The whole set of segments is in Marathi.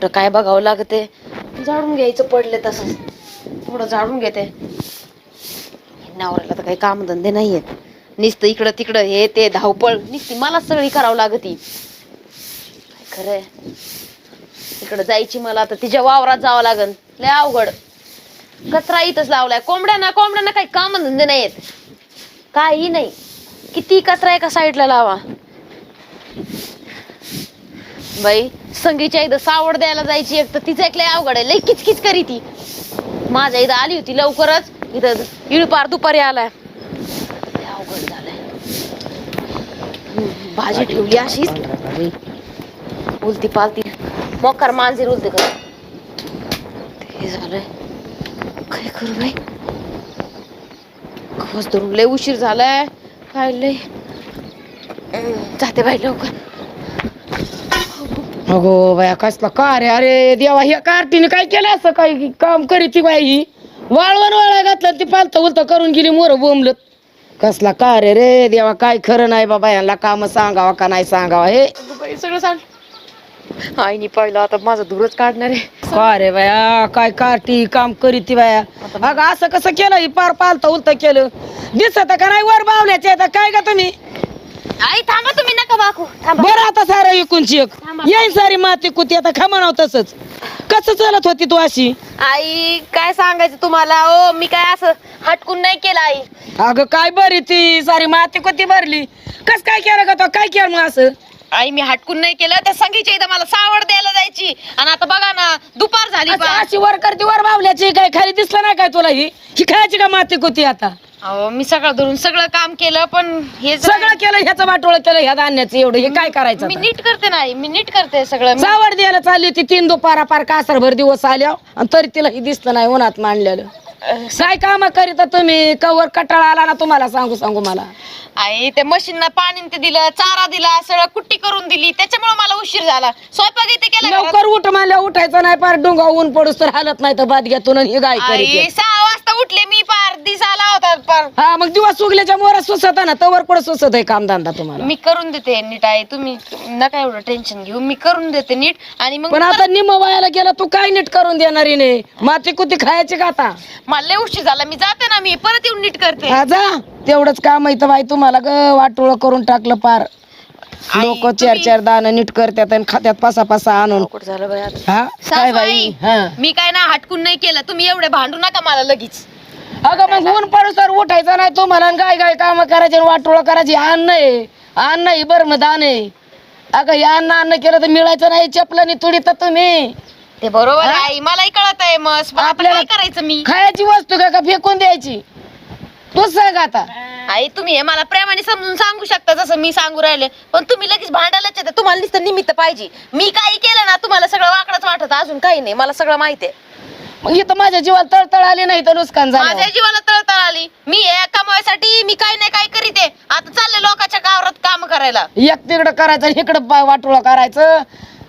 कुठं काय बघावं लागते. झाडून घ्यायचं पडले तसंच थोडं झाडून घेते. नवऱ्याला तर काही कामधंदे नाहीयेत. नुसतं इकडं तिकडं हे ते धावपळ नुसती मला सगळी करावं लागती. खरंय इकडं जायची मला आता तिच्या वावरात जावं लागन. लय अवघड. कचरा इथंच लावलाय. कोंबड्यांना काही कामधंदे नाहीयेत. काही नाही. किती कचरा एका साईडला लावा. बाई संगीच्या इथं सावड द्यायला जायची एक तर तिचं एक लय अवघड आहे. लय किचकिच करी ती. माझ्या इथं आली होती लवकरच. इथं इळपार दुपारी आलाय. लय अवघड झालंय. भाजी ठेवली अशीच उलती पालती मोकार मांजर उलते कर. हे झालंय काय करू बाई. खवस धरून लय उशीर झालाय. काय लय जाते बाई लवकर. अगो बाया कसला कार रे. अरे देवा ह्या कार्टीने काय केलं असं काय काम करीत ती बाई. वाळा घातलं ती पालत उलत करून गेली मोर बोंबलत. कसला कार रे देवा. काय खरं नाही बाबा. यांना काम सांगावा का नाही सांगावा. हे बाई सगळं सांग. आईनी पाहिलं आता माझं दूरच काढणार आहे. का रे बाया काय कार्टी काम करीत ती बाया. अगं असं कसं केलं ही पार पालत उलत केलं. दिसत का नाही वर बावल्याचे काय का तुम्ही. आई थांबा तुम्ही नका वाकू थांबा. बरं आता सारं एकूणची एक येईन सारी माती कुती आता खमानाव तसंच. कसं चालत होती तू अशी. आई काय सांगायचं तुम्हाला. ओ मी काय असं हटकून नाही केलं आई. अगं काय बरी ती सारी माती कुती भरली. कस काय केलं का तो काय केलं मग असं. आई मी हटकून नाही केलं. त्या संगीच्या इथं मला सावड द्यायला जायची आणि आता बघा ना दुपार झाली. अशी वर करती वर बावल्याची काय खाली दिसलं नाही काय तुला ही खायची का माती कुती आता. अहो मी सगळं धरून सगळं काम केलं पण हे सगळं केलं ह्याचं वाटोळ केलं ह्या धान्याचं एवढं हे काय करायचं मी आता? नीट करते नाही. मी नीट करते सगळं. सावड द्यायला चालली होती 3 दुपारा पार कासरभर दिवस आल्या आणि तरी तिला हे दिसलं नाही उन्हात मांडलेलं. काय काम करीत तुम्ही कवर कटाळा आला ना तुम्हाला सांगू मला. आई त्या मशीनला पाणी ते दिलं चारा दिला सगळं कुट्टी करून दिली त्याच्यामुळे मला उशीर झाला. स्वयंपाक इथे केला लवकर उठ म्हणल्या उठायचं नाही पार डोंगा ऊन पडूस तर हालत नाही तर बाद घेतो हे गाय करीत. 6 वाजता उठले मी पार दिस आला होता पार. हा मग दिवस उगल्याच्या मोरा सुसत ना तवर पुढे सुसत आहे कामधंदा तुम्हाला. मी करून देते नीट आहे. तुम्ही नका एवढं टेन्शन घेऊ. मी करून देते नीट आणि मग पण आता निम्म वयाला गेला तू काय नीट करून देणारी नाही. माती कुती खायची का आता. मला लय उशीर झाला. मी जाते ना. मी परत येऊन नीट करते. हा जा तेवढंच काम आहे बाई तुम्हाला ग वाटोळ करून टाकलं पार. लोक 4 दाणं नीट करतात आणि खात्यात पासा आणून. झालं बाई आता. हा काय बाई. हा मी काय ना हटकून नाही केलं. तुम्ही एवढे भांडू नका मला लगेच. अगं मग ऊन पडूस तर उठायचं नाही तुम्हाला गाय काम करायचे वाटोळ करायची. अन्न नाही बरं मग दाणे. अगं हे अन्न केलं तर मिळायचं नाही. चपलानी तुडी तर तुम्ही ते बरोबर आहे. मलाही कळत आहे. मग आपल्याला काय करायचं. मी खायची वस्तू का फेकून द्यायची तू सांग आता. आई तुम्ही हे मला प्रेमाने समजून सांगू शकता जसं मी सांगू राहिले पण तुम्ही लगेच भांडायलाच येते. तुम्हाला नुसतं निमित्त पाहिजे. मी काही केलं ना तुम्हाला सगळं वाकडच वाटत. अजून काही नाही. मला सगळं माहिती आहे. मग इथं माझ्या जीवाला तळतळ आली नाही तर नुकसान झालं. माझ्या जीवाला तळतळ आली. मी हे कमवायसाठी मी काही नाही काय करीते. आता चालले लोकांच्या गावात काम करायला. एक तिकडं करायचं इकडं वाटोळं करायचं.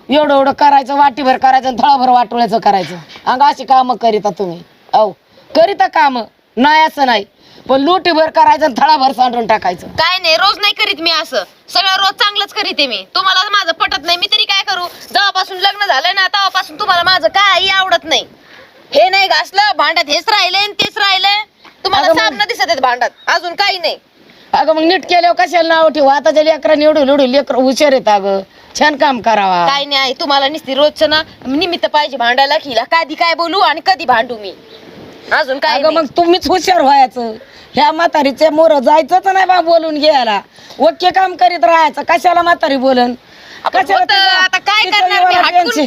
एवढं करायचं वाटीभर करायचं आणि थळाभर वाटोळ्याचं करायचं. अंग अशी कामं करीता तुम्ही. अहो करीता काम नाही असं नाही पण लुटीभर करायचं आणि थळाभर सांडून टाकायचं. काय नाही रोज नाही करीत मी असं. सगळं रोज चांगलंच करीते मी. तुम्हाला माझं पटत नाही. मी तरी काय करू. जेव्हापासून लग्न झालंय ना तेव्हापासून तुम्हाला माझं काही आवडत नाही. हे नाही घासलं भांड्यात हेच राहिले तेच राहिले. तुम्हाला सामना दिसत आहेत भांड्यात. अजून काही नाही. अगं मग नीट केल्यावर कशाला नाव ठेवू. आताच्या लेकरांनी एवढं लेकर हुशार येत. अगं छान काम करावा. काय नाही तुम्हाला नुसती रोजचं ना निमित्त पाहिजे भांडायला. खिला कधी काय बोलू आणि कधी भांडू मी. अजून काय अगं मग तुम्हीच हुशार व्हायचं. ह्या म्हातारीचे मोर जायचंच नाही बा बोलून घ्यायला. ओके काम करीत राहायचं. कशाला म्हातारी बोलन. आता काय करणार.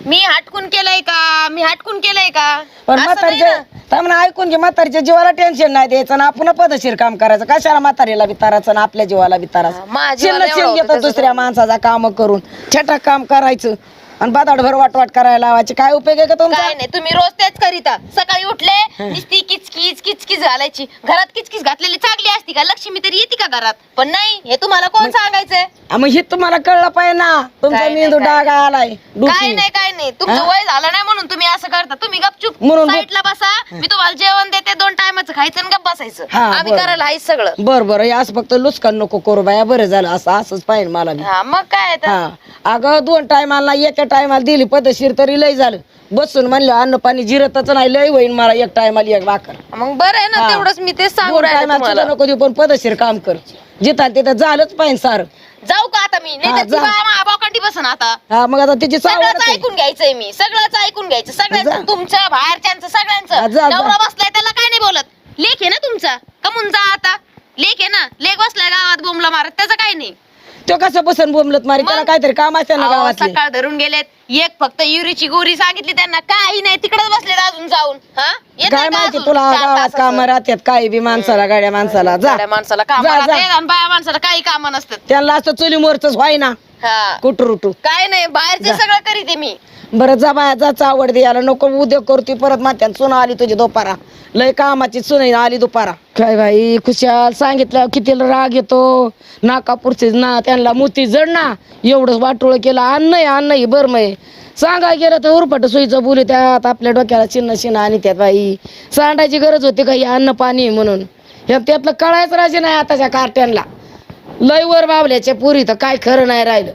मी हटकून केलंय का. मी हटकून केलंय का. पण म्हातारीच्या ऐकून घे. म्हातारीच्या जीवाला टेन्शन नाही द्यायचं ना आपण पदशीर काम करायचं. कशाला म्हातारीला बितारायचं ना आपल्या जीवाला बितारायचं. घेतो दुसऱ्या माणसाचा काम करून छटाक काम करायचं आणि बादाडभर वाटवाट करायला लावायची. काय उपयोग आहे का तुमचा. काय नाही तुम्ही रोज तेच करीता. सकाळी उठले नुसती किचकिच घालायची. घरात किचकिच घातलेली चांगली असती का. लक्ष्मी तरी येते का घरात. पण नाही हे तुम्हाला कोण सांगायचंय. मग हे तुम्हाला कळलं पाहिजे ना तुमचा काय नाही, मेंदू काय डागा आलाय काय डुकी. नाही तुमचं वय झालं नाही म्हणून तुम्ही असं करता. तुम्ही गपचूप म्हणून साईडला बसा, मी तुम्हाला जेवण देते 2 टायमाचं खायचं आणि गप बसायचं. हा, आम्ही बरं. करायला आहेच सगळं. बरं हे असं फक्त लुचकान नको करू बाया, बरं झालं असंच पाहिजे मला बी. हा मग काय तर. हा अगं 2 टायमाला एका टायमाला दिली पद्धतशीर तरी लय झालं. बसून म्हणलं अन्न पाणी जिरतच नाही, लय होईन मला 1 टायमाला 1 भाकर. मग बरं आहे ना, हा. तेवढंच मी तेच सांगू 2 राहिले टायमाला तुम्हाला. नको देऊ, पण पद्धतशीर काम कर. जिथं तिथं झालंच पाहिजे सारं. जाऊ का आता मी? नाही हा, तर ती जा. बाया बोकांडी बसन आता. हा मग आता तिची सगळंच सावड ऐकून घ्यायचंय मी, सगळंच ऐकून घ्यायचं जा. सगळ्यांचं, तुमचं बाहेरच्यांचं हा, सगळ्यांचं. जा. नवरा बसलाय त्याला काय नाही बोलत. लेख आहे ना तुमचा, कमून जा आता. लेख आहे ना, लेख बसलाय गावात बोंबला मारत, त्याचं काय नाही. तो कसं बसन बोंबलत मारी, त्याला मग? काहीतरी काम असते ना अहो, गावातले. सकाळ धरून गेलेत. एक फक्त युरीची गोरी सांगितली त्यांना, काही नाही तिकडे बसलेत अजून जाऊन. हा येतंय काय का माहिती अजून तुला 4 गावात तासाचं? काम राहतात काही बी माणसाला, गाड्या माणसाला. जा गाड्या माणसाला काम जा, जा. आणि बाया माणसाला काही काम नसतात. त्यांना असं चुली मोरच व्हाय ना हा कुटरुटू. काय नाही, बाहेरचे सगळं करीते मी. बरं जा बाया, जाच आवड दे याला, नको उद्योग करते परत मात्यान. सुना आली तुझी दुपारा, लय कामाची सुन आली दुपारा. काय बाई खुशाल सांगितलं किती राग येतो. नाकापुरची ना त्यांना मोती जड ना, एवढं वाटोळ केलं. अन्न बरमय सांगा गेलं तर उरपट सोयीचं बोलू त्यात आपल्या डोक्याला चिन्ह आणि त्यात बाई सांडायची गरज होती का? हे अन्न पाणी म्हणून त्यातलं कळायच राजे नाही आताच्या कार्ट्यांना. लय वर बावल्याच्या पुरी तर काय खरं नाही राहिलं.